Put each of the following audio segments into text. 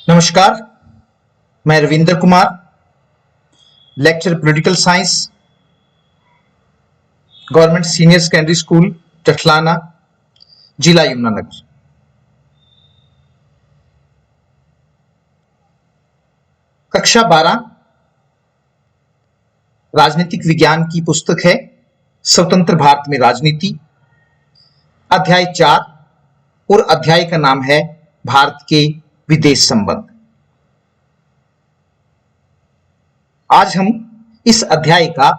नमस्कार, मैं Ravindra Kumar, lecture political science, government senior secondary school Jathlana, जिला यमुनानगर। कक्षा 12 राजनीतिक विज्ञान की पुस्तक है स्वतंत्र भारत में राजनीति, अध्याय 4 और अध्याय का नाम है भारत के विदेश संबंध। आज हम इस अध्याय का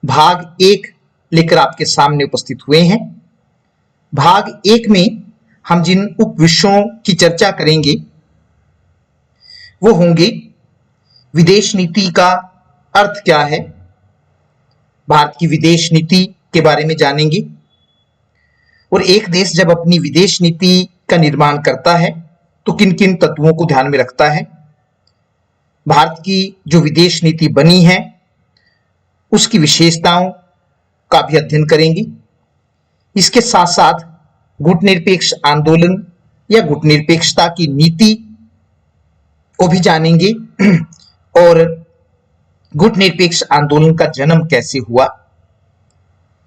भाग 1 लेकर आपके सामने उपस्थित हुए हैं। भाग 1 में हम जिन उप विषयों की चर्चा करेंगे वो होंगे विदेश नीति का अर्थ क्या है, भारत की विदेश नीति के बारे में जानेंगे, और एक देश जब अपनी विदेश नीति का निर्माण करता है तो किन किन तत्वों को ध्यान में रखता है, भारत की जो विदेश नीति बनी है उसकी विशेषताओं का भी अध्ययन करेंगे। इसके साथ साथ गुटनिरपेक्ष आंदोलन या गुटनिरपेक्षता की नीति को भी जानेंगे और गुटनिरपेक्ष आंदोलन का जन्म कैसे हुआ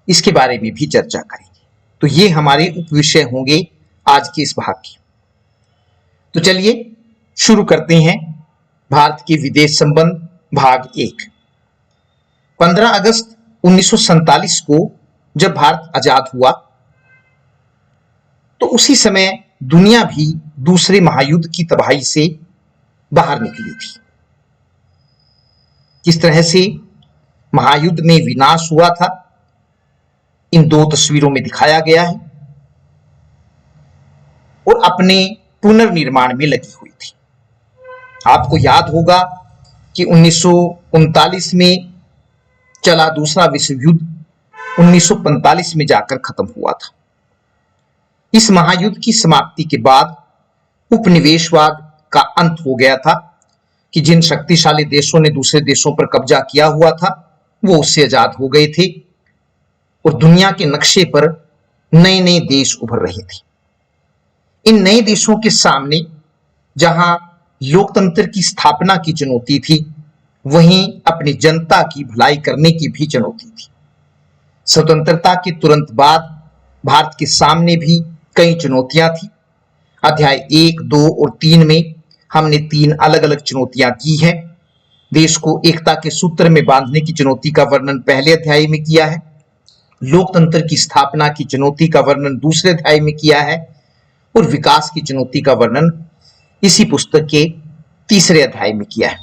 इसके बारे में भी चर्चा करेंगे। तो ये हमारे उप विषय होंगे आज के इस भाग के। तो चलिए शुरू करते हैं भारत के विदेश संबंध भाग 1। 15 अगस्त 1947 को जब भारत आजाद हुआ तो उसी समय दुनिया भी दूसरे महायुद्ध की तबाही से बाहर निकली थी। किस तरह से महायुद्ध में विनाश हुआ था इन 2 तस्वीरों में दिखाया गया है और अपने पुनर्निर्माण में लगी हुई थी। आपको याद होगा कि 1939 में चला दूसरा विश्व युद्ध 1945 में जाकर खत्म हुआ था। इस महायुद्ध की समाप्ति के बाद उपनिवेशवाद का अंत हो गया था कि जिन शक्तिशाली देशों ने दूसरे देशों पर कब्जा किया हुआ था वो उससे आजाद हो गए थे और दुनिया के नक्शे पर नए नए देश उभर रहे थे। इन नए देशों के सामने जहां लोकतंत्र की स्थापना की चुनौती थी, वहीं अपनी जनता की भलाई करने की भी चुनौती थी। स्वतंत्रता के तुरंत बाद भारत के सामने भी कई चुनौतियां थी। अध्याय 1, 2 और 3 में हमने 3 अलग अलग चुनौतियां की हैं। देश को एकता के सूत्र में बांधने की चुनौती का वर्णन पहले अध्याय में किया है, लोकतंत्र की स्थापना की चुनौती का वर्णन दूसरे अध्याय में किया है और विकास की चुनौती का वर्णन इसी पुस्तक के तीसरे अध्याय में किया है।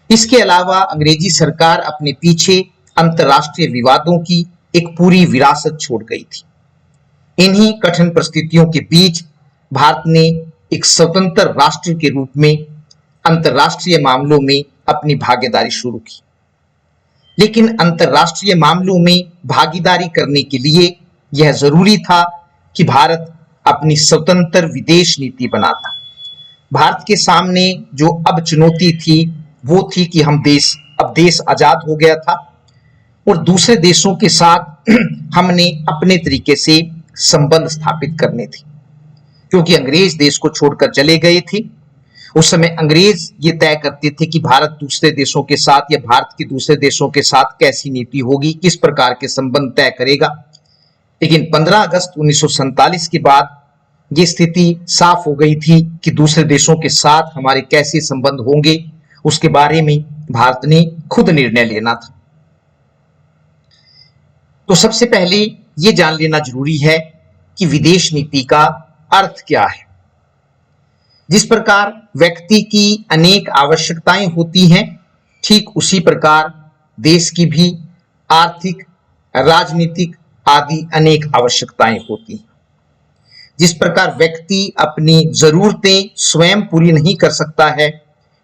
इसके अलावा अंग्रेजी सरकार अपने पीछे अंतर्राष्ट्रीय विवादों की एक पूरी विरासत छोड़ गई थी। इन्हीं कठिन परिस्थितियों के बीच भारत ने एक स्वतंत्र राष्ट्र के रूप में अंतर्राष्ट्रीय मामलों में अपनी भागीदारी शुरू की। लेकिन अंतर्राष्ट्रीय मामलों में भागीदारी करने के लिए यह जरूरी था कि भारत अपनी स्वतंत्र विदेश नीति बनाता। भारत के सामने जो अब चुनौती थी वो थी कि अब देश आजाद हो गया था और दूसरे देशों के साथ हमने अपने तरीके से संबंध स्थापित करने थे, क्योंकि अंग्रेज देश को छोड़कर चले गए थे। उस समय अंग्रेज ये तय करते थे कि भारत दूसरे देशों के साथ या भारत की दूसरे देशों के साथ कैसी नीति होगी, किस प्रकार के संबंध तय करेगा। लेकिन 15 अगस्त 1947 के बाद ये स्थिति साफ हो गई थी कि दूसरे देशों के साथ हमारे कैसे संबंध होंगे, उसके बारे में भारत ने खुद निर्णय लेना था। तो सबसे पहले ये जान लेना जरूरी है कि विदेश नीति का अर्थ क्या है। जिस प्रकार व्यक्ति की अनेक आवश्यकताएं होती हैं, ठीक उसी प्रकार देश की भी आर्थिक, राजनीतिक आदि अनेक आवश्यकताएं होती हैं। जिस प्रकार व्यक्ति अपनी जरूरतें स्वयं पूरी नहीं कर सकता है,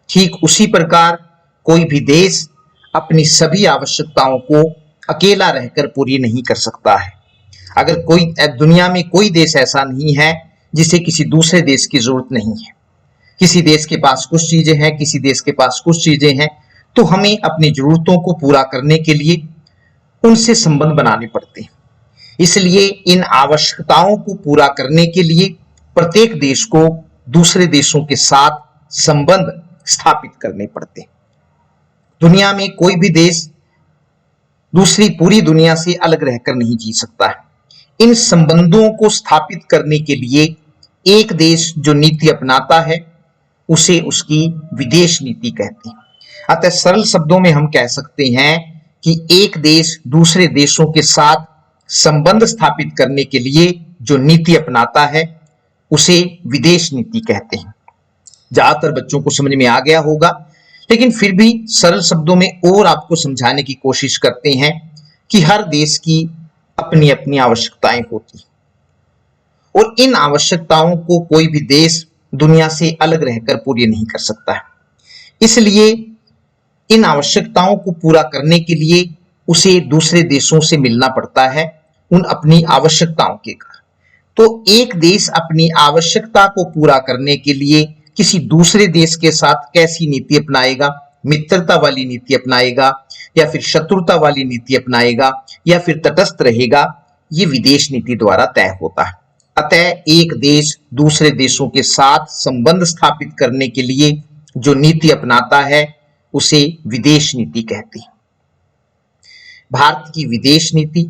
ठीक उसी प्रकार कोई भी देश अपनी सभी आवश्यकताओं को अकेला रहकर पूरी नहीं कर सकता है। अगर दुनिया में कोई देश ऐसा नहीं है जिसे किसी दूसरे देश की जरूरत नहीं है। किसी देश के पास कुछ चीजें हैं, किसी देश के पास कुछ चीजें हैं, तो हमें अपनी जरूरतों को पूरा करने के लिए उनसे संबंध बनाने पड़ते हैं। इसलिए इन आवश्यकताओं को पूरा करने के लिए प्रत्येक देश को दूसरे देशों के साथ संबंध स्थापित करने पड़ते हैं। दुनिया में कोई भी देश दूसरी पूरी दुनिया से अलग रहकर नहीं जी सकता है। इन संबंधों को स्थापित करने के लिए एक देश जो नीति अपनाता है उसे उसकी विदेश नीति कहते हैं। अतः सरल शब्दों में हम कह सकते हैं कि एक देश दूसरे देशों के साथ संबंध स्थापित करने के लिए जो नीति अपनाता है उसे विदेश नीति कहते हैं। ज्यादातर बच्चों को समझ में आ गया होगा, लेकिन फिर भी सरल शब्दों में और आपको समझाने की कोशिश करते हैं कि हर देश की अपनी अपनी आवश्यकताएं होती और इन आवश्यकताओं को कोई भी देश दुनिया से अलग रहकर पूरी नहीं कर सकता है। इसलिए इन आवश्यकताओं को पूरा करने के लिए उसे दूसरे देशों से मिलना पड़ता है उन अपनी आवश्यकताओं के कारण। तो एक देश अपनी आवश्यकता को पूरा करने के लिए किसी दूसरे देश के साथ कैसी नीति अपनाएगा, मित्रता वाली नीति अपनाएगा या फिर शत्रुता वाली नीति अपनाएगा या फिर तटस्थ रहेगा, ये विदेश नीति द्वारा तय होता है। अतः एक देश दूसरे देशों के साथ संबंध स्थापित करने के लिए जो नीति अपनाता है उसे विदेश नीति कहते हैं। भारत की विदेश नीति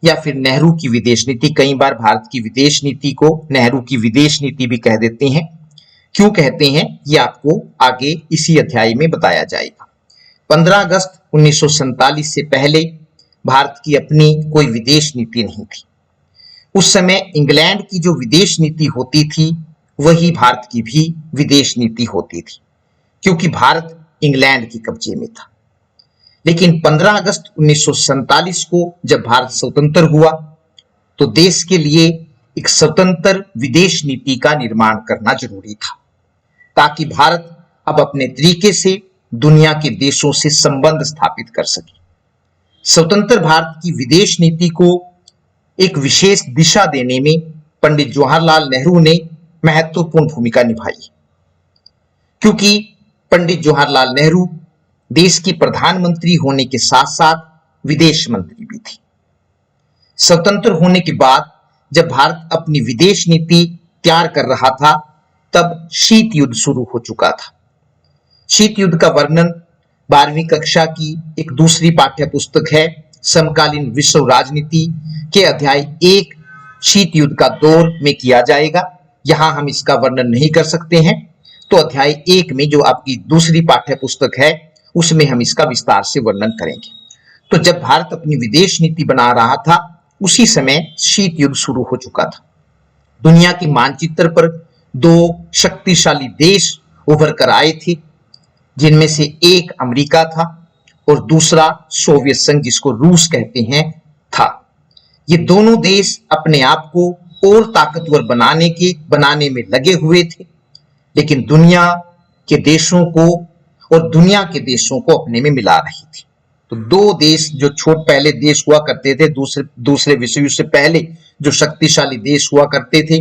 या फिर नेहरू की विदेश नीति, कई बार भारत की विदेश नीति को नेहरू की विदेश नीति भी कह देते हैं। क्यों कहते हैं ये आपको आगे इसी अध्याय में बताया जाएगा। 15 अगस्त 1947 से पहले भारत की अपनी कोई विदेश नीति नहीं थी। उस समय इंग्लैंड की जो विदेश नीति होती थी वही भारत की भी विदेश नीति होती थी, क्योंकि भारत इंग्लैंड के कब्जे में था। लेकिन 15 अगस्त 1947 को जब भारत स्वतंत्र हुआ तो देश के लिए एक स्वतंत्र विदेश नीति का निर्माण करना जरूरी था, ताकि भारत अब अपने तरीके से दुनिया के देशों से संबंध स्थापित कर सके। स्वतंत्र भारत की विदेश नीति को एक विशेष दिशा देने में पंडित जवाहरलाल नेहरू ने महत्वपूर्ण भूमिका निभाई, क्योंकि पंडित जवाहरलाल नेहरू देश के प्रधानमंत्री होने के साथ साथ विदेश मंत्री भी थे। स्वतंत्र होने के बाद जब भारत अपनी विदेश नीति तैयार कर रहा था तब शीत युद्ध शुरू हो चुका था। शीत युद्ध का वर्णन 12वीं कक्षा की एक दूसरी पाठ्य पुस्तक है समकालीन विश्व राजनीति के अध्याय 1 शीत युद्ध का दौर में किया जाएगा। यहां हम इसका वर्णन नहीं कर सकते हैं, तो अध्याय 1 में जो आपकी दूसरी पाठ्य पुस्तक है उसमें हम इसका विस्तार से वर्णन करेंगे। तो जब भारत अपनी विदेश नीति बना रहा था उसी समय शीत युद्ध शुरू हो चुका था। दुनिया के मानचित्र पर 2 शक्तिशाली देश उभर कर आए थे, जिनमें से एक अमेरिका था और दूसरा सोवियत संघ, जिसको रूस कहते हैं, था। ये दोनों देश अपने आप को और ताकतवर बनाने में लगे हुए थे, लेकिन दुनिया के देशों को अपने में मिला रही थी। तो 2 देश जो पहले देश हुआ करते थे, दूसरे विश्व युद्ध से पहले जो शक्तिशाली देश हुआ करते थे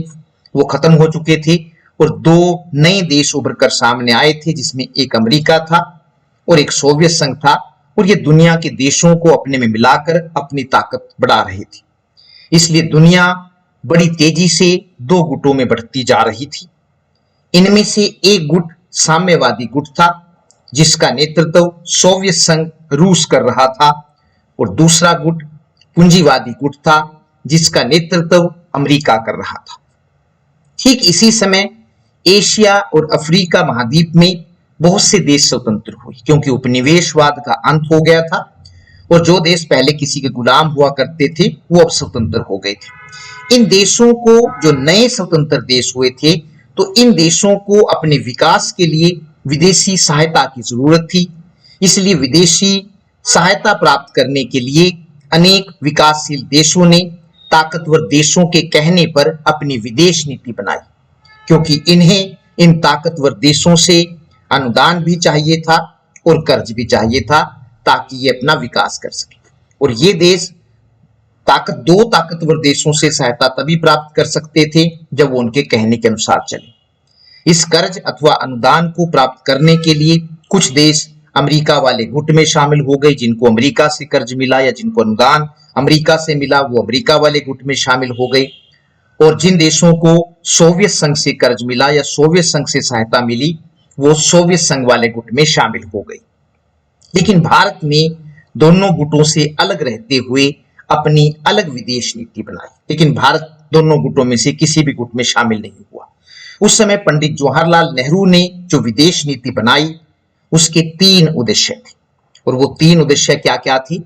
वो खत्म हो चुके थे और 2 नए देश उभर कर सामने आए थे, जिसमें एक अमेरिका था और एक सोवियत संघ था, और ये दुनिया के देशों को अपने में मिलाकर अपनी ताकत बढ़ा रहे थे। इसलिए दुनिया बड़ी तेजी से 2 गुटों में बढ़ती जा रही थी। इनमें से एक गुट साम्यवादी गुट था, जिसका नेतृत्व सोवियत संघ रूस कर रहा था, और दूसरा गुट पूंजीवादी गुट था, जिसका नेतृत्व अमेरिका कर रहा था। ठीक इसी समय एशिया और अफ्रीका महाद्वीप में बहुत से देश स्वतंत्र हुए, क्योंकि उपनिवेशवाद का अंत हो गया था और जो देश पहले किसी के गुलाम हुआ करते थे वो अब स्वतंत्र हो गए थे। इन देशों को, जो नए स्वतंत्र देश हुए थे, तो इन देशों को अपने विकास के लिए विदेशी सहायता की जरूरत थी। इसलिए विदेशी सहायता प्राप्त करने के लिए अनेक विकासशील देशों ने ताकतवर देशों के कहने पर अपनी विदेश नीति बनाई, क्योंकि इन्हें इन ताकतवर देशों से अनुदान भी चाहिए था और कर्ज भी चाहिए था, ताकि ये अपना विकास कर सके। और ये देश 2 ताकतवर देशों से सहायता तभी प्राप्त कर सकते थे जब वो उनके कहने के अनुसार चले। इस कर्ज अथवा अनुदान को प्राप्त करने के लिए कुछ देश अमेरिका वाले गुट में शामिल हो गए, जिनको अमेरिका से कर्ज मिला या जिनको अनुदान अमेरिका से मिला वो अमेरिका वाले गुट में शामिल हो गए, और जिन देशों को सोवियत संघ से कर्ज मिला या सोवियत संघ से सहायता मिली वो सोवियत संघ वाले गुट में शामिल हो गई। लेकिन भारत ने दोनों गुटों से अलग रहते हुए अपनी अलग विदेश नीति बनाई, लेकिन भारत दोनों गुटों में से किसी भी गुट में शामिल नहीं हुआ। उस समय पंडित जवाहरलाल नेहरू ने जो विदेश नीति बनाई उसके 3 उद्देश्य थे, और वो 3 उद्देश्य क्या क्या थी?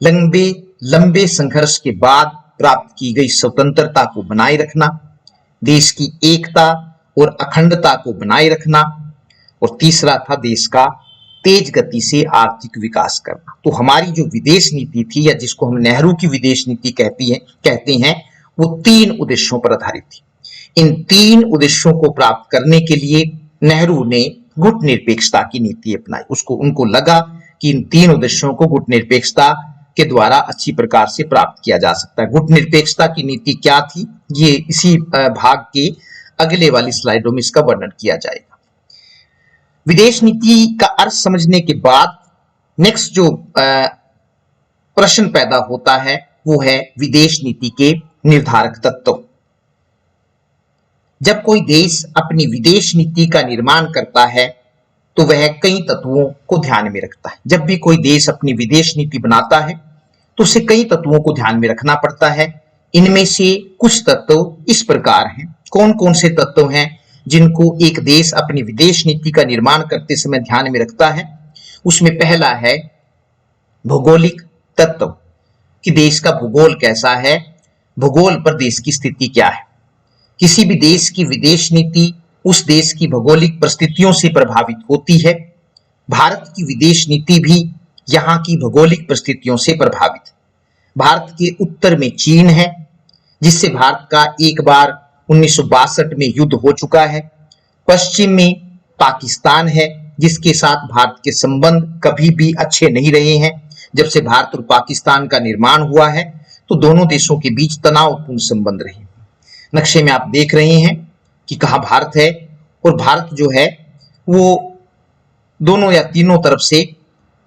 लंबे संघर्ष के बाद प्राप्त की गई स्वतंत्रता को बनाए रखना, देश की एकता और अखंडता को बनाए रखना, और तीसरा था देश का तेज गति से आर्थिक विकास करना। तो हमारी जो विदेश नीति थी, या जिसको हम नेहरू की विदेश नीति कहते हैं, वो 3 उद्देश्यों पर आधारित थी। इन 3 उद्देश्यों को प्राप्त करने के लिए नेहरू ने गुट निरपेक्षता की नीति अपनाई। उनको लगा कि इन 3 उद्देश्यों को गुट निरपेक्षता के द्वारा अच्छी प्रकार से प्राप्त किया जा सकता है। गुट निरपेक्षता की नीति क्या थी, ये इसी भाग के अगले वाली स्लाइडों में इसका वर्णन किया जाएगा। विदेश नीति का अर्थ समझने के बाद नेक्स्ट जो प्रश्न पैदा होता है वो है विदेश नीति के निर्धारक तत्व। जब कोई देश अपनी विदेश नीति का निर्माण करता है तो वह कई तत्वों को ध्यान में रखता है। जब भी कोई देश अपनी विदेश नीति बनाता है तो उसे कई तत्वों को ध्यान में रखना पड़ता है। इनमें से कुछ तत्व इस प्रकार हैं। कौन कौन से तत्व हैं जिनको एक देश अपनी विदेश नीति का निर्माण करते समय ध्यान में रखता है? उसमें पहला है भौगोलिक तत्व, कि देश का भूगोल कैसा है, भूगोल पर देश की स्थिति क्या है। किसी भी देश की विदेश नीति उस देश की भौगोलिक परिस्थितियों से प्रभावित होती है। भारत की विदेश नीति भी यहाँ की भौगोलिक परिस्थितियों से प्रभावित है। भारत के उत्तर में चीन है, जिससे भारत का एक बार 1962 में युद्ध हो चुका है। पश्चिम में पाकिस्तान है, जिसके साथ भारत के संबंध कभी भी अच्छे नहीं रहे हैं। जब से भारत और पाकिस्तान का निर्माण हुआ है तो दोनों देशों के बीच तनावपूर्ण संबंध रहे। नक्शे में आप देख रहे हैं कि कहाँ भारत है, और भारत जो है वो दोनों या तीनों तरफ से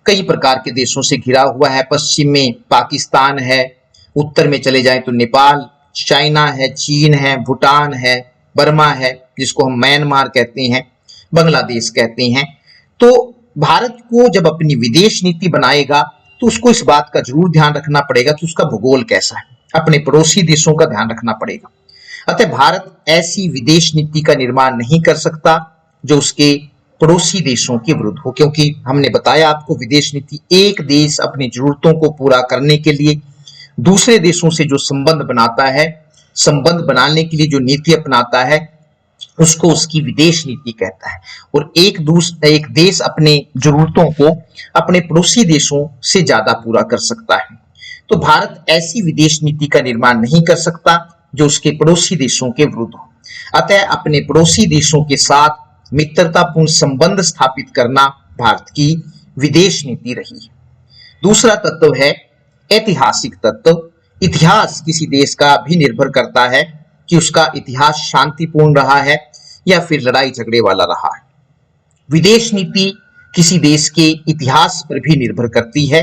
कई प्रकार के देशों से घिरा हुआ है। पश्चिम में पाकिस्तान है, उत्तर में चले जाएं तो नेपाल, चाइना है, चीन है, भूटान है, बर्मा है जिसको हम म्यांमार कहते हैं, बांग्लादेश कहते हैं। तो भारत को जब अपनी विदेश नीति बनाएगा तो उसको इस बात का जरूर ध्यान रखना पड़ेगा कि उसका भूगोल कैसा है, अपने पड़ोसी देशों का ध्यान रखना पड़ेगा। अतः भारत ऐसी विदेश नीति का निर्माण नहीं कर सकता जो उसके पड़ोसी देशों के विरुद्ध हो, क्योंकि हमने बताया आपको विदेश नीति एक देश अपनी जरूरतों को पूरा करने के लिए दूसरे देशों से जो संबंध बनाता है, संबंध बनाने के लिए जो नीति अपनाता है उसको उसकी विदेश नीति कहता है। और एक देश अपने जरूरतों को अपने पड़ोसी देशों से ज्यादा पूरा कर सकता है। तो भारत ऐसी विदेश नीति का निर्माण नहीं कर सकता जो उसके पड़ोसी देशों के विरुद्ध हो। अतः अपने पड़ोसी देशों के साथ मित्रतापूर्ण संबंध स्थापित करना भारत की विदेश नीति रही है। दूसरा तत्व है ऐतिहासिक तत्व। इतिहास किसी देश का भी निर्भर करता है कि उसका इतिहास शांतिपूर्ण रहा है या फिर लड़ाई झगड़े वाला रहा है। विदेश नीति किसी देश के इतिहास पर भी निर्भर करती है।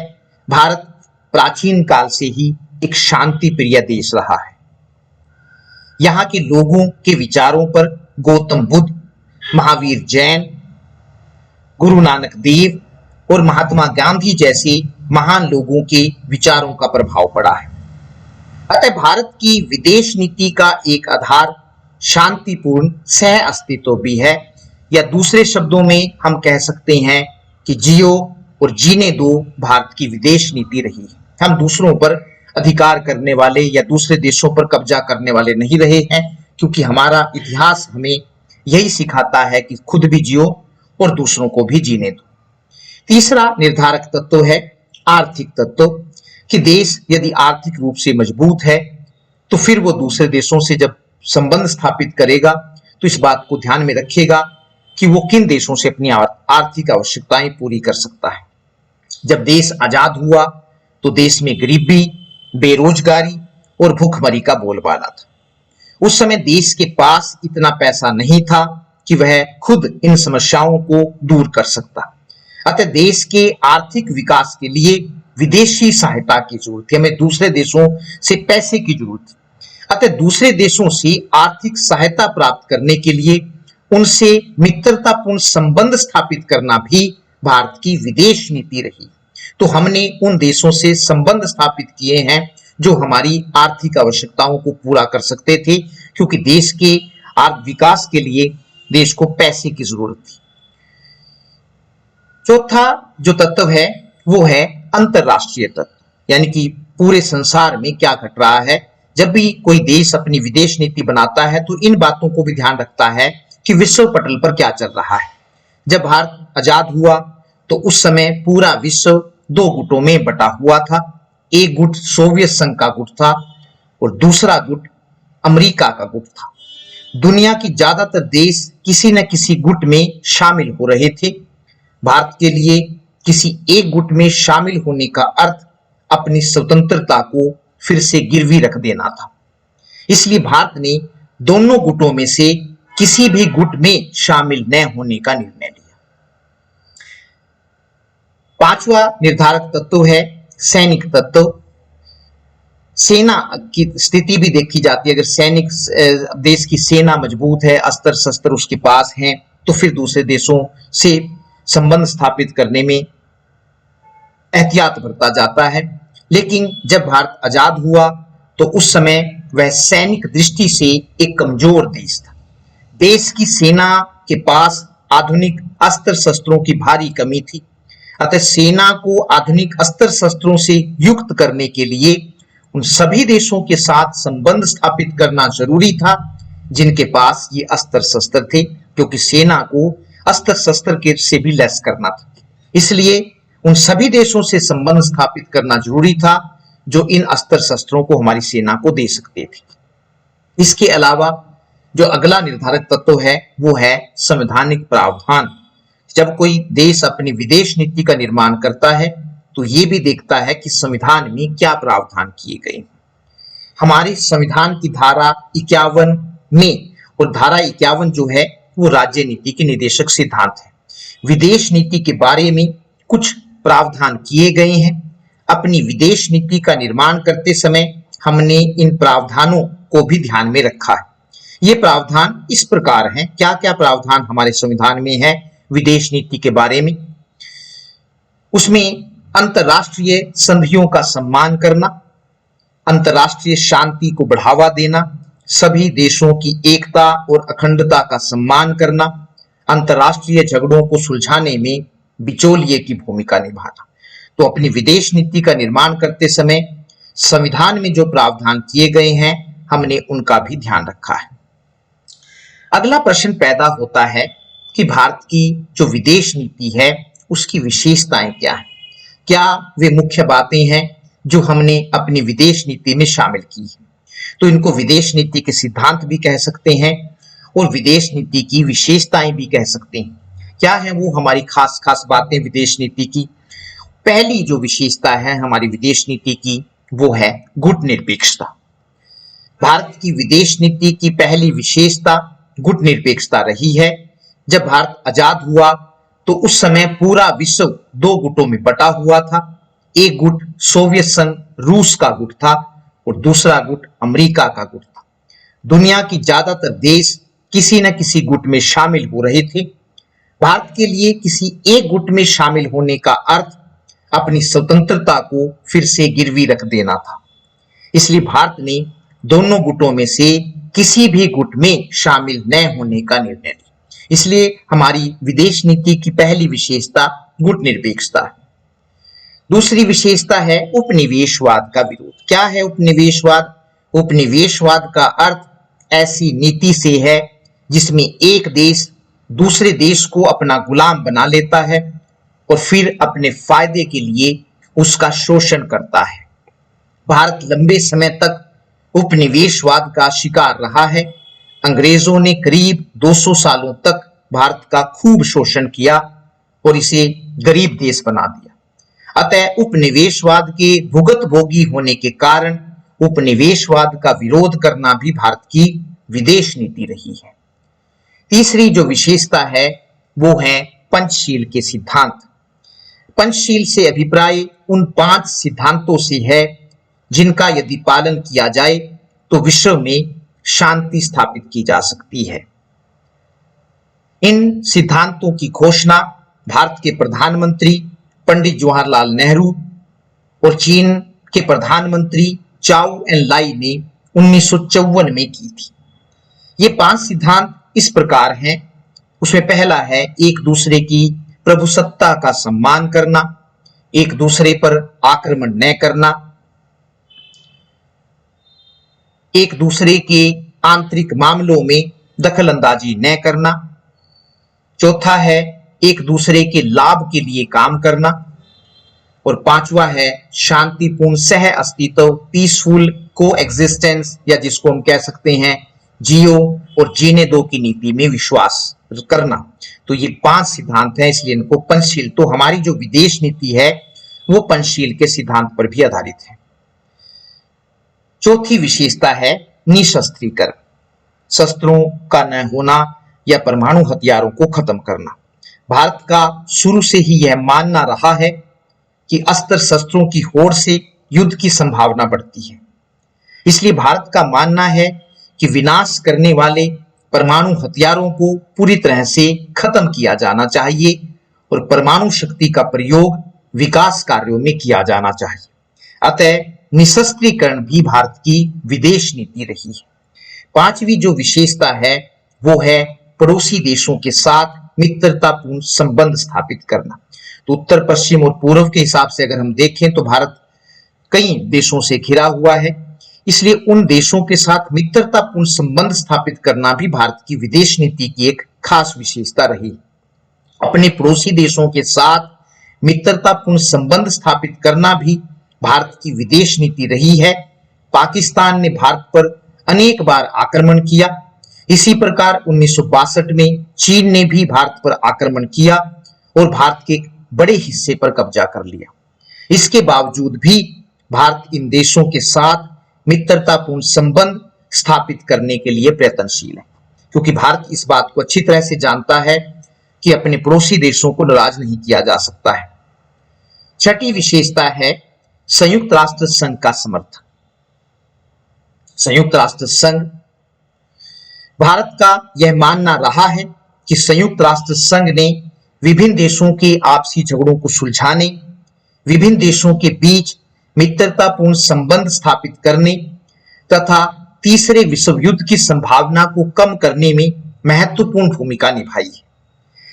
भारत प्राचीन काल से ही एक शांति प्रिय देश रहा है। यहाँ के लोगों के विचारों पर गौतम बुद्ध, महावीर जैन, गुरु नानक देव और महात्मा गांधी जैसे महान लोगों के विचारों का प्रभाव पड़ा है। अतः भारत की विदेश नीति का एक आधार शांतिपूर्ण सह अस्तित्व भी है, या दूसरे शब्दों में हम कह सकते हैं कि जियो और जीने दो भारत की विदेश नीति रही है। हम दूसरों पर अधिकार करने वाले या दूसरे देशों पर कब्जा करने वाले नहीं रहे हैं, क्योंकि हमारा इतिहास हमें यही सिखाता है कि खुद भी जियो और दूसरों को भी जीने दो। तीसरा निर्धारक तत्व है आर्थिक तत्व, कि देश यदि आर्थिक रूप से मजबूत है तो फिर वो दूसरे देशों से जब संबंध स्थापित करेगा तो इस बात को ध्यान में रखेगा कि वो किन देशों से अपनी आर्थिक आवश्यकताएं पूरी कर सकता है। जब देश आजाद हुआ तो देश में गरीबी, बेरोजगारी और भूखमरी का बोलबाला था। उस समय देश के पास इतना पैसा नहीं था कि वह खुद इन समस्याओं को दूर कर सकता। अतः देश के आर्थिक विकास के लिए विदेशी सहायता की जरूरत है। हमें दूसरे देशों से पैसे की जरूरत है। अतः दूसरे देशों से आर्थिक सहायता प्राप्त करने के लिए उनसे मित्रतापूर्ण संबंध स्थापित करना भी भारत की विदेश नीति रही। तो हमने उन देशों से संबंध स्थापित किए हैं जो हमारी आर्थिक आवश्यकताओं को पूरा कर सकते थे, क्योंकि देश के आर्थिक विकास के लिए देश को पैसे की जरूरत थी। चौथा जो तत्व है वो है अंतरराष्ट्रीय तत्व, यानी कि पूरे संसार में क्या घट रहा है। जब भी कोई देश अपनी विदेश नीति बनाता है तो इन बातों को भी ध्यान रखता है कि विश्व पटल पर क्या चल रहा है। जब भारत आजाद हुआ तो उस समय पूरा विश्व दो गुटों में बटा हुआ था। एक गुट सोवियत संघ का गुट था और दूसरा गुट अमेरिका का गुट था। दुनिया की ज्यादातर देश किसी न किसी गुट में शामिल हो रहे थे। भारत के लिए किसी एक गुट में शामिल होने का अर्थ अपनी स्वतंत्रता को फिर से गिरवी रख देना था। इसलिए भारत ने दोनों गुटों में से किसी भी गुट में शामिल न होने का निर्णय लिया। पांचवा निर्धारक तत्व है सैनिक तत्व। सेना की स्थिति भी देखी जाती है। अगर सैनिक देश की सेना मजबूत है, अस्त्र शस्त्र उसके पास हैं, तो फिर दूसरे देशों से संबंध स्थापित करने में एहतियात बरता जाता है। लेकिन जब भारत आजाद हुआ तो उस समय वह सैनिक दृष्टि से एक कमजोर देश था। देश की सेना के पास आधुनिक अस्त्र शस्त्रों की भारी कमी थी। अतः सेना को आधुनिक अस्त्र शस्त्रों से युक्त करने के लिए उन सभी देशों के साथ संबंध स्थापित करना जरूरी था जिनके पास ये अस्त्र शस्त्र थे, क्योंकि सेना को अस्त्र शस्त्र के से भी लैस करना था। इसलिए उन सभी देशों से संबंध स्थापित करना जरूरी था जो इन अस्त्र शस्त्रों को हमारी सेना को दे सकते थे। इसके अलावा जो अगला निर्धारक तत्व है वो है संवैधानिक प्रावधान। जब कोई देश अपनी विदेश नीति का निर्माण करता है तो ये भी देखता है कि संविधान में क्या प्रावधान किए गए। हमारे संविधान की धारा 51 में, और धारा 51 जो है वो राज्य नीति के निदेशक सिद्धांत है। विदेश नीति के बारे में कुछ प्रावधान किए गए हैं। अपनी विदेश नीति का निर्माण करते समय हमने इन प्रावधानों को भी ध्यान में रखा है। ये प्रावधान इस प्रकार हैं। क्या क्या प्रावधान हमारे संविधान में है विदेश नीति के बारे में? उसमें अंतर्राष्ट्रीय संधियों का सम्मान करना, अंतर्राष्ट्रीय शांति को बढ़ावा देना, सभी देशों की एकता और अखंडता का सम्मान करना, अंतर्राष्ट्रीय झगड़ों को सुलझाने में बिचौलिए की भूमिका निभाना। तो अपनी विदेश नीति का निर्माण करते समय संविधान में जो प्रावधान किए गए हैं हमने उनका भी ध्यान रखा है। अगला प्रश्न पैदा होता है कि भारत की जो विदेश नीति है उसकी विशेषताएं क्या है? क्या वे मुख्य बातें हैं जो हमने अपनी विदेश नीति में शामिल की है? तो इनको विदेश नीति के सिद्धांत भी कह सकते हैं और विदेश नीति की विशेषताएं भी कह सकते हैं। क्या है वो हमारी खास खास बातें विदेश नीति की? पहली जो विशेषता है हमारी विदेश नीति की वो है गुटनिरपेक्षता। भारत की विदेश नीति की पहली विशेषता गुटनिरपेक्षता रही है। जब भारत आजाद हुआ तो उस समय पूरा विश्व दो गुटों में बटा हुआ था। एक गुट सोवियत संघ रूस का गुट था और दूसरा गुट अमेरिका का गुट था। दुनिया की ज्यादातर देश किसी न किसी गुट में शामिल हो रहे थे। भारत के लिए किसी एक गुट में शामिल होने का अर्थ अपनी स्वतंत्रता को फिर से गिरवी रख देना था। इसलिए भारत ने दोनों गुटों में से किसी भी गुट में शामिल न होने का निर्णय लिया। इसलिए हमारी विदेश नीति की पहली विशेषता गुटनिरपेक्षता है। दूसरी विशेषता है उपनिवेशवाद का विरोध। क्या है उपनिवेशवाद? उपनिवेशवाद का अर्थ ऐसी नीति से है जिसमें एक देश दूसरे देश को अपना गुलाम बना लेता है और फिर अपने फायदे के लिए उसका शोषण करता है। भारत लंबे समय तक उपनिवेशवाद का शिकार रहा है। अंग्रेजों ने करीब 200 सालों तक भारत का खूब शोषण किया और इसे गरीब देश बना दिया। अतः उपनिवेशवाद के भुगत भोगी होने के कारण उपनिवेशवाद का विरोध करना भी भारत की विदेश नीति रही है। तीसरी जो विशेषता है वो है पंचशील के सिद्धांत। पंचशील से अभिप्राय उन 5 सिद्धांतों से है जिनका यदि पालन किया जाए तो विश्व में शांति स्थापित की जा सकती है। इन सिद्धांतों की घोषणा भारत के प्रधानमंत्री पंडित जवाहरलाल नेहरू और चीन के प्रधानमंत्री चाउ एन लाई ने 1954 में की थी। ये 5 सिद्धांत इस प्रकार हैं। उसमें पहला है एक दूसरे की प्रभुसत्ता का सम्मान करना, एक दूसरे पर आक्रमण न करना, एक दूसरे के आंतरिक मामलों में दखल अंदाजी न करना, चौथा है एक दूसरे के लाभ के लिए काम करना, और 5वां है शांतिपूर्ण सह अस्तित्व, पीसफुल को एग्जिस्टेंस, या जिसको हम कह सकते हैं जियो और जीने दो की नीति में विश्वास करना। तो ये 5 सिद्धांत हैं, इसलिए इनको पंचशील, तो हमारी जो विदेश नीति है वो पंचशील के सिद्धांत पर भी आधारित है। चौथी विशेषता है निशस्त्रीकरण, शस्त्रों का न होना या परमाणु हथियारों को खत्म करना। भारत का शुरू से ही यह मानना रहा है कि अस्त्र शस्त्रों की होड़ से युद्ध की संभावना बढ़ती है। इसलिए भारत का मानना है कि विनाश करने वाले परमाणु हथियारों को पूरी तरह से खत्म किया जाना चाहिए और परमाणु शक्ति का प्रयोग विकास कार्यों में किया जाना चाहिए। अतः निशस्त्रीकरण भी भारत की विदेश नीति रही है। 5वीं जो विशेषता है वो है पड़ोसी देशों के साथ मित्रतापूर्ण संबंध स्थापित करना। तो उत्तर पश्चिम और पूर्व के हिसाब से अगर हम देखें तो भारत कई देशों से घिरा हुआ है, इसलिए उन देशों के साथ मित्रतापूर्ण संबंध स्थापित करना भी भारत की विदेश नीति की एक खास विशेषता रही। अपने पड़ोसी देशों के साथ मित्रतापूर्ण संबंध स्थापित करना भी भारत की विदेश नीति रही है। पाकिस्तान ने भारत पर अनेक बार आक्रमण किया। इसी प्रकार 1962 में चीन ने भी भारत पर आक्रमण किया और भारत के बड़े हिस्से पर कब्जा कर लिया। इसके बावजूद भी भारत इन देशों के साथ मित्रतापूर्ण संबंध स्थापित करने के लिए प्रयत्नशील है, क्योंकि भारत इस बात को अच्छी तरह से जानता है कि अपने पड़ोसी देशों को नाराज नहीं किया जा सकता है। 6ठी विशेषता है संयुक्त राष्ट्र संघ का समर्थन। संयुक्त राष्ट्र संघ, भारत का यह मानना रहा है कि संयुक्त राष्ट्र संघ ने विभिन्न देशों के आपसी झगड़ों को सुलझाने, विभिन्न देशों के बीच मित्रतापूर्ण संबंध स्थापित करने तथा तीसरे विश्व युद्ध की संभावना को कम करने में महत्वपूर्ण भूमिका निभाई है।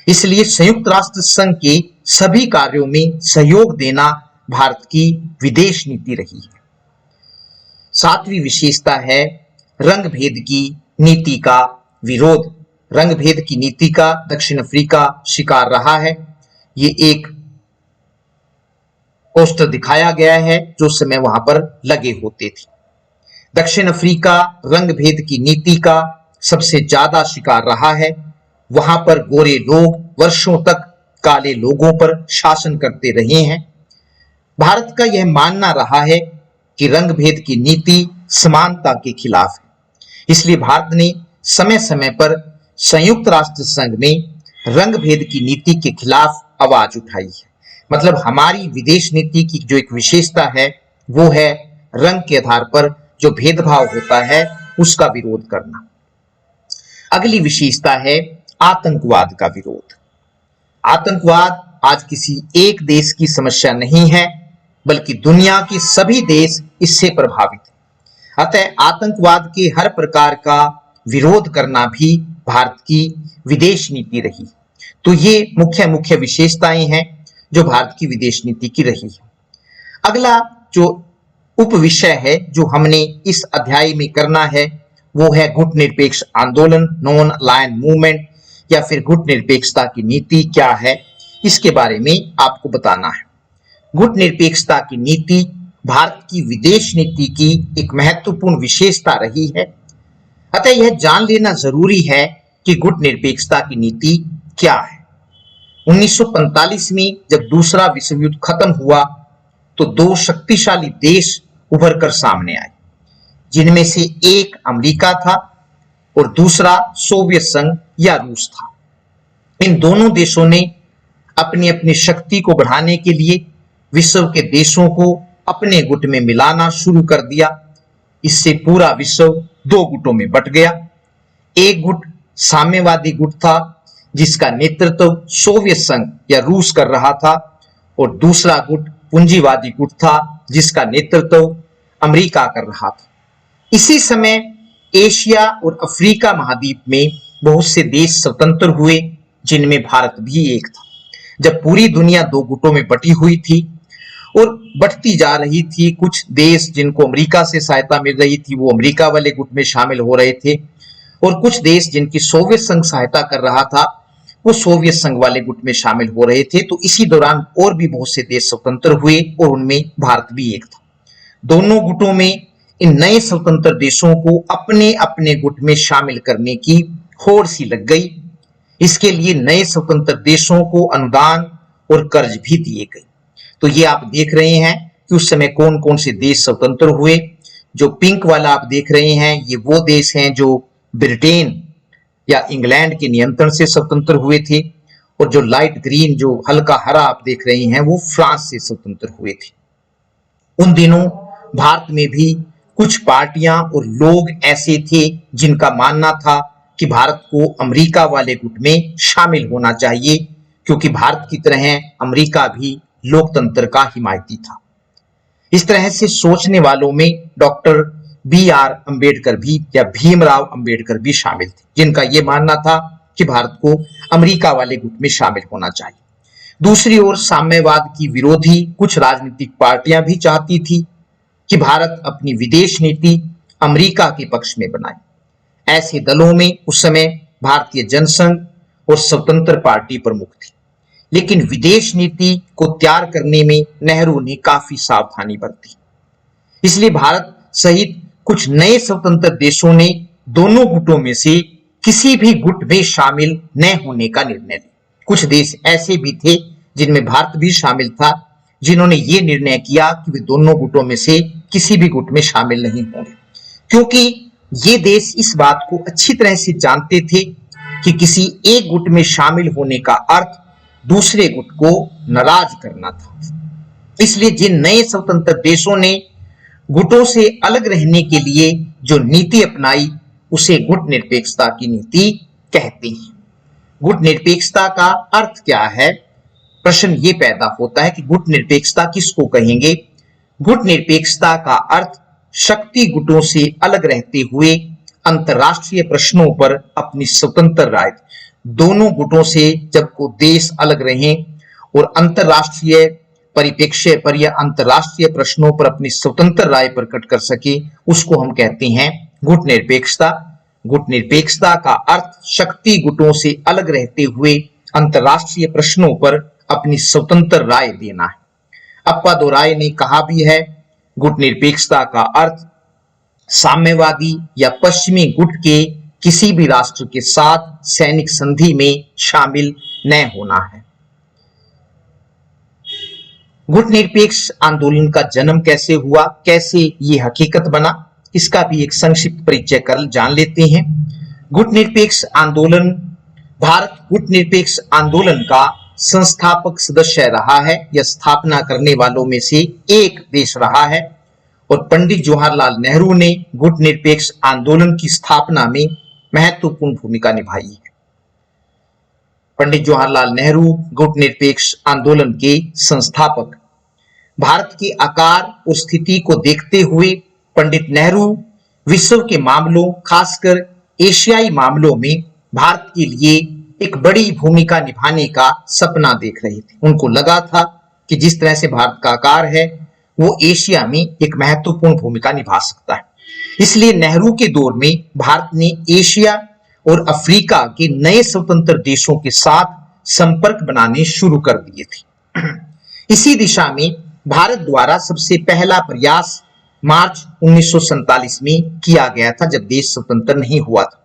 इसलिए संयुक्त राष्ट्र संघ के सभी कार्यों में सहयोग देना भारत की विदेश नीति रही है। 7वीं विशेषता है रंग भेद की नीति का विरोध। रंग भेद की नीति का दक्षिण अफ्रीका शिकार रहा है। ये एक पोस्टर दिखाया गया है जो समय वहां पर लगे होते थे। दक्षिण अफ्रीका रंग भेद की नीति का सबसे ज्यादा शिकार रहा है। वहां पर गोरे लोग वर्षों तक काले लोगों पर शासन करते रहे हैं। भारत का यह मानना रहा है कि रंग भेद की नीति समानता के खिलाफ है, इसलिए भारत ने समय समय पर संयुक्त राष्ट्र संघ में रंग भेद की नीति के खिलाफ आवाज उठाई है। मतलब हमारी विदेश नीति की जो एक विशेषता है वो है रंग के आधार पर जो भेदभाव होता है उसका विरोध करना। अगली विशेषता है आतंकवाद का विरोध। आतंकवाद आज किसी एक देश की समस्या नहीं है, बल्कि दुनिया के सभी देश इससे प्रभावित हैं। अतः आतंकवाद के हर प्रकार का विरोध करना भी भारत की विदेश नीति रही। तो ये मुख्य विशेषताएं हैं जो भारत की विदेश नीति की रही है। अगला जो उप विषय है जो हमने इस अध्याय में करना है वो है गुट निरपेक्ष आंदोलन, नॉन अलायन मूवमेंट, या फिर गुट निरपेक्षता की नीति क्या है, इसके बारे में आपको बताना है। गुट निरपेक्षता की नीति भारत की विदेश नीति की एक महत्वपूर्ण विशेषता रही है। अतः यह जान लेना जरूरी है कि गुट निरपेक्षता की नीति क्या है। 1945 में जब दूसरा विश्व युद्ध खत्म हुआ तो 2 शक्तिशाली देश उभर कर सामने आए, जिनमें से एक अमेरिका था और दूसरा सोवियत संघ या रूस था। इन दोनों देशों ने अपनी अपनी शक्ति को बढ़ाने के लिए विश्व के देशों को अपने गुट में मिलाना शुरू कर दिया। इससे पूरा विश्व 2 गुटों में बंट गया। एक गुट साम्यवादी गुट था जिसका नेतृत्व सोवियत संघ या रूस कर रहा था, और दूसरा गुट पूंजीवादी गुट था जिसका नेतृत्व अमेरिका कर रहा था। इसी समय एशिया और अफ्रीका महाद्वीप में बहुत से देश स्वतंत्र हुए, जिनमें भारत भी एक था। जब पूरी दुनिया दो गुटों में बटी हुई थी और बढ़ती जा रही थी, कुछ देश जिनको अमेरिका से सहायता मिल रही थी वो अमेरिका वाले गुट में शामिल हो रहे थे, और कुछ देश जिनकी सोवियत संघ सहायता कर रहा था वो सोवियत संघ वाले गुट में शामिल हो रहे थे। तो इसी दौरान और भी बहुत से देश स्वतंत्र हुए और उनमें भारत भी एक था। दोनों गुटों में इन नए स्वतंत्र देशों को अपने अपने गुट में शामिल करने की होड़ सी लग गई। इसके लिए नए स्वतंत्र देशों को अनुदान और कर्ज भी दिए गए। तो ये आप देख रहे हैं कि उस समय कौन कौन से देश स्वतंत्र हुए। जो पिंक वाला आप देख रहे हैं ये वो देश हैं जो ब्रिटेन या इंग्लैंड के नियंत्रण से स्वतंत्र हुए थे, और जो लाइट ग्रीन जो हल्का हरा आप देख रहे हैं वो फ्रांस से स्वतंत्र हुए थे। उन दिनों भारत में भी कुछ पार्टियां और लोग ऐसे थे जिनका मानना था कि भारत को अमेरिका वाले गुट में शामिल होना चाहिए, क्योंकि भारत की तरह अमेरिका भी लोकतंत्र का हिमायती था। इस तरह से सोचने वालों में डॉक्टर B.R. अम्बेडकर भी या भीमराव अम्बेडकर भी शामिल थे, जिनका यह मानना था कि भारत को अमेरिका वाले गुट में शामिल होना चाहिए। दूसरी ओर साम्यवाद की विरोधी कुछ राजनीतिक पार्टियां भी चाहती थी कि भारत अपनी विदेश नीति अमेरिका के पक्ष में बनाए। ऐसे दलों में उस समय भारतीय जनसंघ और स्वतंत्र पार्टी प्रमुख थी, लेकिन विदेश नीति को तैयार करने में नेहरू ने काफी सावधानी बरती। इसलिए भारत सहित कुछ नए स्वतंत्र देशों ने दोनों गुटों में से किसी भी गुट में शामिल न होने का निर्णय लिया। कुछ देश ऐसे भी थे जिनमें भारत भी शामिल था, जिन्होंने ये निर्णय किया कि वे दोनों गुटों में से किसी भी गुट में शामिल नहीं होंगे, क्योंकि ये देश इस बात को अच्छी तरह से जानते थे कि किसी एक गुट में शामिल होने का अर्थ दूसरे गुट को नाराज करना था। इसलिए जिन नए स्वतंत्र देशों ने गुटों से अलग रहने के लिए जो नीति अपनाई उसे गुट निरपेक्षता की नीति कहते हैं। गुट निरपेक्षता का अर्थ क्या है? प्रश्न ये पैदा होता है कि गुट निरपेक्षता किसको कहेंगे? गुट निरपेक्षता का अर्थ शक्ति गुटों से अलग रहते हुए अंतरराष्ट्रीय प्रश्नों पर अपनी स्वतंत्र राय, दोनों गुटों से जब को देश अलग रहें और अंतरराष्ट्रीय परिप्रेक्ष्य पर या अंतरराष्ट्रीय प्रश्नों पर अपनी स्वतंत्र राय प्रकट कर सके, उसको हम कहते हैं गुट निरपेक्षता। गुट निरपेक्षता का अर्थ शक्ति गुटों से अलग रहते हुए अंतरराष्ट्रीय प्रश्नों पर अपनी स्वतंत्र राय देना है। अप्पादोराय ने कहा भी है, गुट निरपेक्षता का अर्थ साम्यवादी या पश्चिमी गुट के किसी भी राष्ट्र के साथ सैनिक संधि में शामिल न होना है। गुट निरपेक्ष आंदोलन का जन्म कैसे हुआ, कैसे ये हकीकत बना, इसका भी एक संक्षिप्त परिचय कर जान लेते हैं। गुट निरपेक्ष आंदोलन, भारत गुट निरपेक्ष आंदोलन का संस्थापक सदस्य रहा है या स्थापना करने वालों में से एक देश रहा है, और पंडित जवाहरलाल नेहरू ने गुट निरपेक्ष आंदोलन की स्थापना में महत्वपूर्ण भूमिका निभाई है। पंडित जवाहरलाल नेहरू गुट निरपेक्ष आंदोलन के संस्थापक। भारत के आकार और स्थिति को देखते हुए पंडित नेहरू विश्व के मामलों, खासकर एशियाई मामलों में भारत के लिए एक बड़ी भूमिका निभाने का सपना देख रहे थे। उनको लगा था कि जिस तरह से भारत का आकार है वो एशिया में एक महत्वपूर्ण भूमिका निभा सकता है। इसलिए नेहरू के दौर में भारत ने एशिया और अफ्रीका के नए स्वतंत्र देशों के साथ संपर्क बनाने शुरू कर दिए थे। इसी दिशा में भारत द्वारा सबसे पहला प्रयास मार्च 1947 में किया गया था, जब देश स्वतंत्र नहीं हुआ था,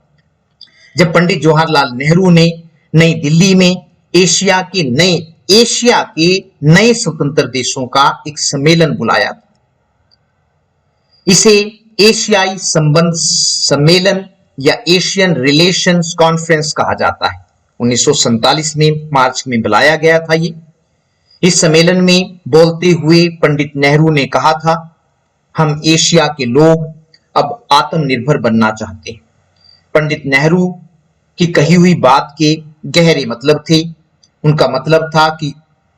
जब पंडित जवाहरलाल नेहरू ने नई दिल्ली में एशिया के नए स्वतंत्र देशों का एक सम्मेलन बुलाया था। इसे एशियाई संबंध सम्मेलन या एशियन रिलेशंस कॉन्फ्रेंस कहा जाता है। 1947 में मार्च में बुलाया गया था ये। इस सम्मेलन में बोलते हुए पंडित नेहरू ने कहा था, हम एशिया के लोग अब आत्मनिर्भर बनना चाहते हैं। पंडित नेहरू की कही हुई बात के गहरे मतलब थे। उनका मतलब था कि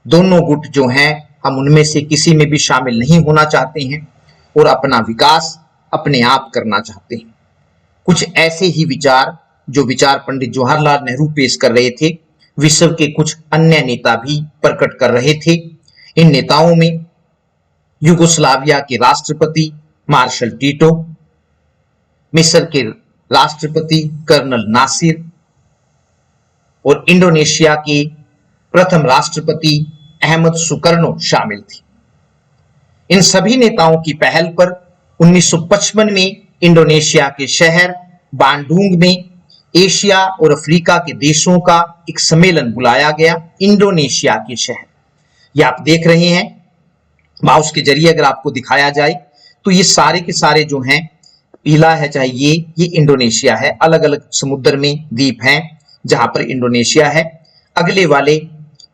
दोनों गुट जो हैं हम उनमें से किसी में भी शामिल नहीं होना चाहते हैं और अपना विकास अपने आप करना चाहते हैं। कुछ ऐसे ही विचार जो विचार पंडित जवाहरलाल नेहरू पेश कर रहे थे, विश्व के कुछ अन्य नेता भी प्रकट कर रहे थे। इन नेताओं में युगोस्लाविया के राष्ट्रपति मार्शल टीटो, मिस्र के राष्ट्रपति कर्नल नासिर और इंडोनेशिया के प्रथम राष्ट्रपति अहमद सुकर्नो शामिल थे। इन सभी नेताओं की पहल पर 1955 में इंडोनेशिया के शहर बांडुंग में एशिया और अफ्रीका के देशों का एक सम्मेलन बुलाया गया। इंडोनेशिया के शहर, ये आप देख रहे हैं माउस के जरिए, अगर आपको दिखाया जाए तो ये सारे के सारे जो हैं, पीला है चाहे ये इंडोनेशिया है। अलग अलग समुद्र में द्वीप हैं जहां पर इंडोनेशिया है। अगले वाले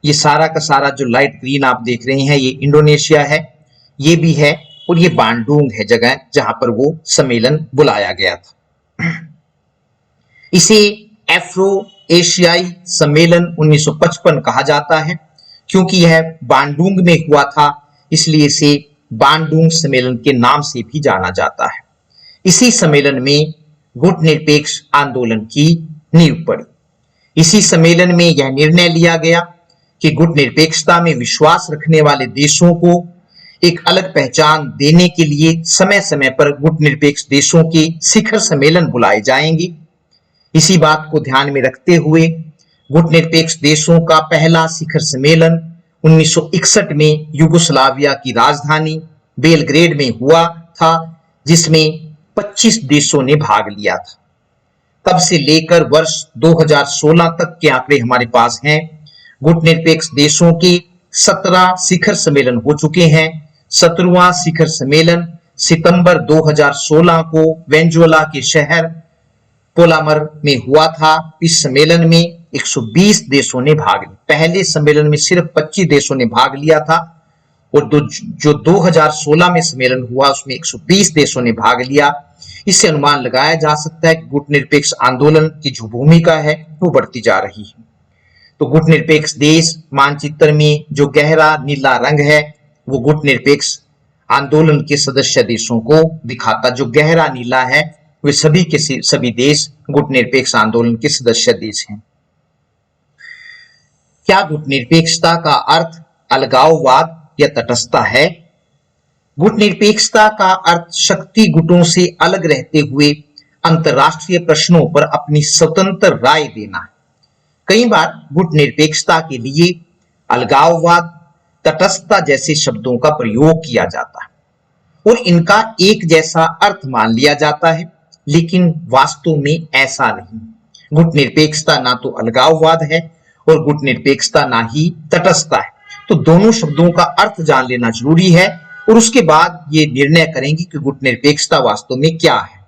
ये सारा का सारा जो लाइट ग्रीन आप देख रहे हैं, ये इंडोनेशिया है, ये भी है, और ये बांडुंग है जगह जहां पर वो सम्मेलन बुलाया गया था। इसे एफ्रो एशियाई सम्मेलन 1955 कहा जाता है। क्योंकि यह बांडुंग में हुआ था, इसलिए इसे बांडुंग सम्मेलन के नाम से भी जाना जाता है। इसी सम्मेलन में गुटनिरपेक्ष आंदोलन की नींव पड़ी। इसी सम्मेलन में यह निर्णय लिया गया कि गुटनिरपेक्षता में विश्वास रखने वाले देशों को एक अलग पहचान देने के लिए समय समय पर गुटनिरपेक्ष देशों के शिखर सम्मेलन बुलाए जाएंगे। इसी बात को ध्यान में रखते हुए गुटनिरपेक्ष देशों का पहला शिखर सम्मेलन 1961 में युगोस्लाविया की राजधानी बेलग्रेड में हुआ था, जिसमें 25 देशों ने भाग लिया था। तब से लेकर वर्ष 2016 तक के आंकड़े हमारे पास हैं। गुटनिरपेक्ष देशों के 17 शिखर सम्मेलन हो चुके हैं। 17वां शिखर सम्मेलन सितंबर 2016 को वेनेजुएला के शहर पोलामर में हुआ था। इस सम्मेलन में 120 देशों ने भाग लिया। पहले सम्मेलन में सिर्फ 25 देशों ने भाग लिया था और जो 2016 में सम्मेलन हुआ उसमें 120 देशों ने भाग लिया। इससे अनुमान लगाया जा सकता है कि गुटनिरपेक्ष आंदोलन की जो भूमिका है वो बढ़ती जा रही है। तो गुटनिरपेक्ष देश मानचित्र में जो गहरा नीला रंग है वो गुटनिरपेक्ष आंदोलन के सदस्य देशों को दिखाता। जो गहरा नीला है वे सभी के सभी देश गुटनिरपेक्ष आंदोलन के सदस्य देश हैं। क्या गुटनिरपेक्षता का अर्थ अलगाववाद या तटस्थता है? गुटनिरपेक्षता का अर्थ शक्ति गुटों से अलग रहते हुए अंतरराष्ट्रीय प्रश्नों पर अपनी स्वतंत्र राय देना है। कई बार गुटनिरपेक्षता के लिए अलगाववाद, तटस्थता जैसे शब्दों का प्रयोग किया जाता है और इनका एक जैसा अर्थ मान लिया जाता है, लेकिन वास्तव में ऐसा नहीं। गुटनिरपेक्षता ना तो अलगाववाद है और गुटनिरपेक्षता ना ही तटस्थता है। तो दोनों शब्दों का अर्थ जान लेना जरूरी है और उसके बाद ये निर्णय करेंगे कि गुटनिरपेक्षता वास्तव में क्या है।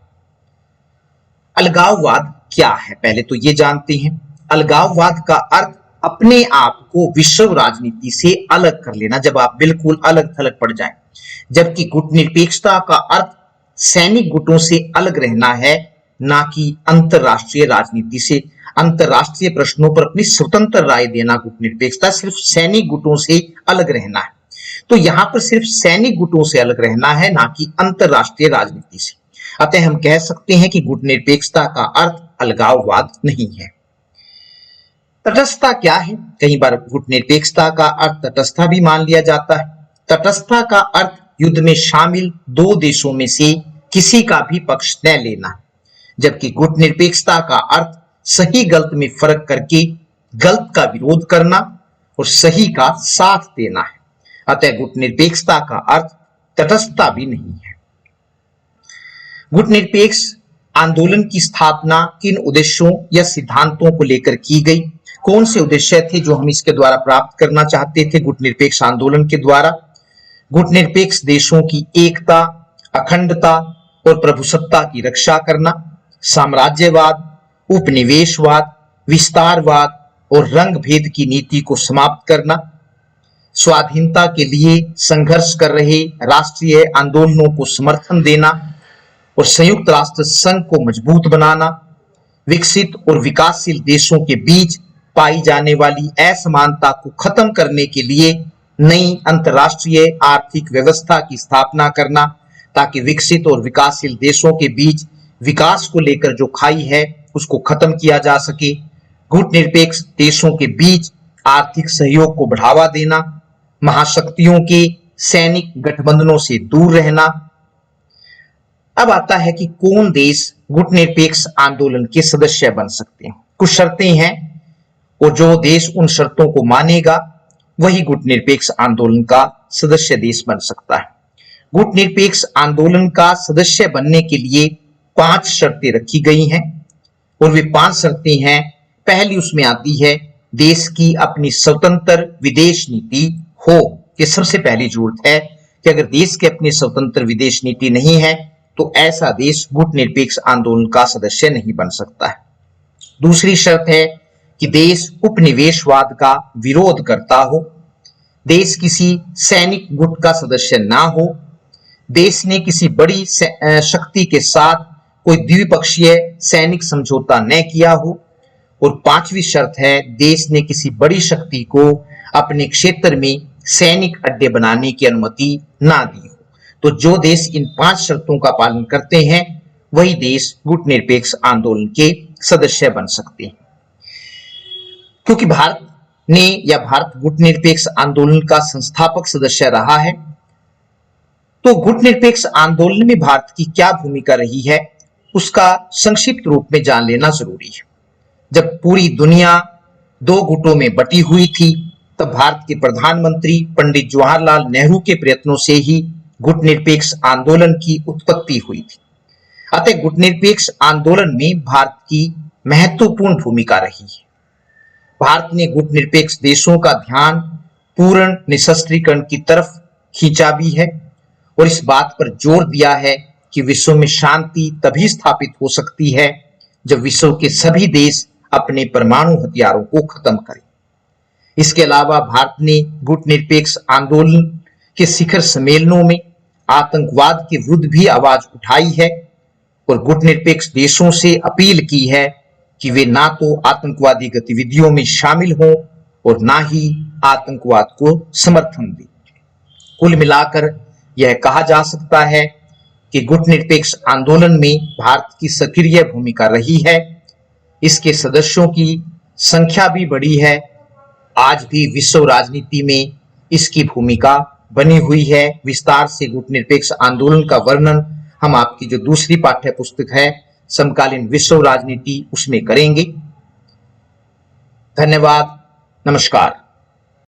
अलगाववाद क्या है, पहले तो ये जानते हैं। अलगाववाद का अर्थ अपने आप को विश्व राजनीति से अलग कर लेना, जब आप बिल्कुल अलग थलग पड़ जाएं। जबकि गुटनिरपेक्षता का अर्थ सैनिक गुटों से अलग रहना है, ना कि अंतरराष्ट्रीय राजनीति से। अंतरराष्ट्रीय प्रश्नों पर अपनी स्वतंत्र राय देना गुटनिरपेक्षता, सिर्फ सैनिक गुटों से अलग रहना है। तो यहां पर सिर्फ सैनिक गुटों से अलग रहना है, ना कि अंतरराष्ट्रीय राजनीति से। अतः हम कह सकते हैं कि गुटनिरपेक्षता का अर्थ अलगाववाद नहीं है। तटस्थता क्या है? कई बार गुटनिरपेक्षता का अर्थ तटस्थता भी मान लिया जाता है। तटस्थता का अर्थ युद्ध में शामिल दो देशों में से किसी का भी पक्ष न लेना, जबकि गुटनिरपेक्षता का अर्थ सही गलत में फर्क करके गलत का विरोध करना और सही का साथ देना है। अतः गुटनिरपेक्षता का अर्थ तटस्थता भी नहीं है। गुटनिरपेक्ष आंदोलन की स्थापना किन उद्देश्यों या सिद्धांतों को लेकर की गई? कौन से उद्देश्य थे जो हम इसके द्वारा प्राप्त करना चाहते थे गुटनिरपेक्ष आंदोलन के द्वारा? गुटनिरपेक्ष देशों की एकता, अखंडता और प्रभुसत्ता की रक्षा करना, साम्राज्यवाद, उपनिवेशवाद, विस्तारवाद और रंग भेद की नीति को समाप्त करना, स्वाधीनता के लिए संघर्ष कर रहे राष्ट्रीय आंदोलनों को समर्थन देना और संयुक्त राष्ट्र संघ को मजबूत बनाना, विकसित और विकासशील देशों के बीच पाई जाने वाली असमानता को खत्म करने के लिए नई अंतर्राष्ट्रीय आर्थिक व्यवस्था की स्थापना करना, ताकि विकसित और विकासशील देशों के बीच विकास को लेकर जो खाई है उसको खत्म किया जा सके। गुटनिरपेक्ष देशों के बीच आर्थिक सहयोग को बढ़ावा देना, महाशक्तियों के सैनिक गठबंधनों से दूर रहना। अब आता है कि कौन देश गुटनिरपेक्ष आंदोलन के सदस्य बन सकते हैं। कुछ शर्तें हैं और जो देश उन शर्तों को मानेगा वही गुटनिरपेक्ष आंदोलन का सदस्य देश बन सकता है। गुटनिरपेक्ष आंदोलन का सदस्य बनने के लिए 5 शर्तें रखी गई हैं और वे 5 शर्तें हैं। पहली उसमें आती है देश की अपनी स्वतंत्र विदेश नीति हो। ये सबसे पहली जरूरत है कि अगर देश की अपनी स्वतंत्र विदेश नीति नहीं है तो ऐसा देश गुटनिरपेक्ष आंदोलन का सदस्य नहीं बन सकता है। दूसरी शर्त है कि देश उपनिवेशवाद का विरोध करता हो, देश किसी सैनिक गुट का सदस्य ना हो, देश ने किसी बड़ी शक्ति के साथ कोई द्विपक्षीय सैनिक समझौता न किया हो, और 5वीं शर्त है देश ने किसी बड़ी शक्ति को अपने क्षेत्र में सैनिक अड्डे बनाने की अनुमति ना दी हो। तो जो देश इन 5 शर्तों का पालन करते हैं वही देश गुटनिरपेक्ष आंदोलन के सदस्य बन सकते हैं। क्योंकि भारत ने या भारत गुटनिरपेक्ष आंदोलन का संस्थापक सदस्य रहा है, तो गुटनिरपेक्ष आंदोलन में भारत की क्या भूमिका रही है उसका संक्षिप्त रूप में जान लेना जरूरी है। जब पूरी दुनिया 2 गुटों में बटी हुई थी तब भारत के प्रधानमंत्री पंडित जवाहरलाल नेहरू के प्रयत्नों से ही गुटनिरपेक्ष आंदोलन की उत्पत्ति हुई थी। अतः गुटनिरपेक्ष आंदोलन में भारत की महत्वपूर्ण भूमिका रही है। भारत ने गुटनिरपेक्ष देशों का ध्यान पूर्ण निशस्त्रीकरण की तरफ खींचा भी है और इस बात पर जोर दिया है कि विश्व में शांति तभी स्थापित हो सकती है जब विश्व के सभी देश अपने परमाणु हथियारों को खत्म करें। इसके अलावा भारत ने गुटनिरपेक्ष आंदोलन के शिखर सम्मेलनों में आतंकवाद के विरुद्ध भी आवाज उठाई है और गुटनिरपेक्ष देशों से अपील की है कि वे ना तो आतंकवादी गतिविधियों में शामिल हों और ना ही आतंकवाद को समर्थन दें। कुल मिलाकर यह कहा जा सकता है कि गुटनिरपेक्ष आंदोलन में भारत की सक्रिय भूमिका रही है। इसके सदस्यों की संख्या भी बढ़ी है। आज भी विश्व राजनीति में इसकी भूमिका बनी हुई है। विस्तार से गुटनिरपेक्ष आंदोलन का वर्णन हम आपकी जो दूसरी पाठ्य पुस्तक है समकालीन विश्व राजनीति उसमें करेंगे। धन्यवाद, नमस्कार।